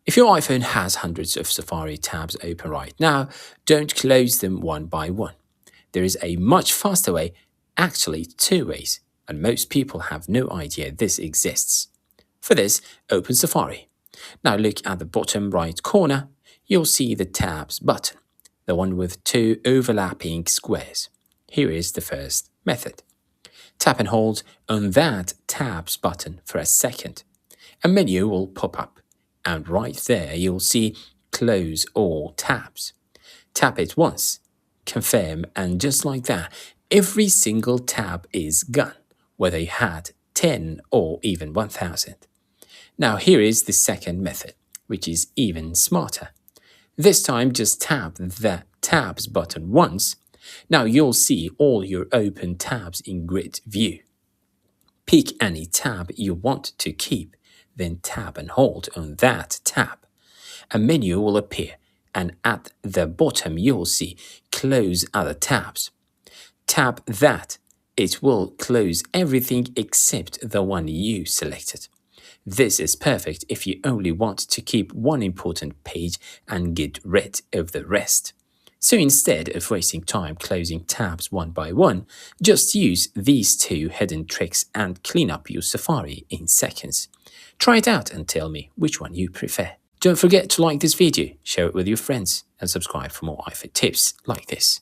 If your iPhone has hundreds of Safari tabs open right now, don't close them one by one. There is a much faster way, actually two ways, and most people have no idea this exists. For this, open Safari. Now look at the bottom right corner, you'll see the Tabs button, the one with two overlapping squares. Here is the first method. Tap and hold on that Tabs button for a second. A menu will pop up, and right there you'll see Close All Tabs. Tap it once, confirm, and just like that, every single tab is gone, whether you had 10 or even 1000. Now here is the second method, which is even smarter. This time just tap the Tabs button once. Now you'll see all your open tabs in grid view. Pick any tab you want to keep, then tap and hold on that tab. A menu will appear, and at the bottom you'll see Close Other Tabs. Tap that. It will close everything except the one you selected. This is perfect if you only want to keep one important page and get rid of the rest. So instead of wasting time closing tabs one by one, just use these two hidden tricks and clean up your Safari in seconds. Try it out and tell me which one you prefer. Don't forget to like this video, share it with your friends, and subscribe for more iPhone tips like this.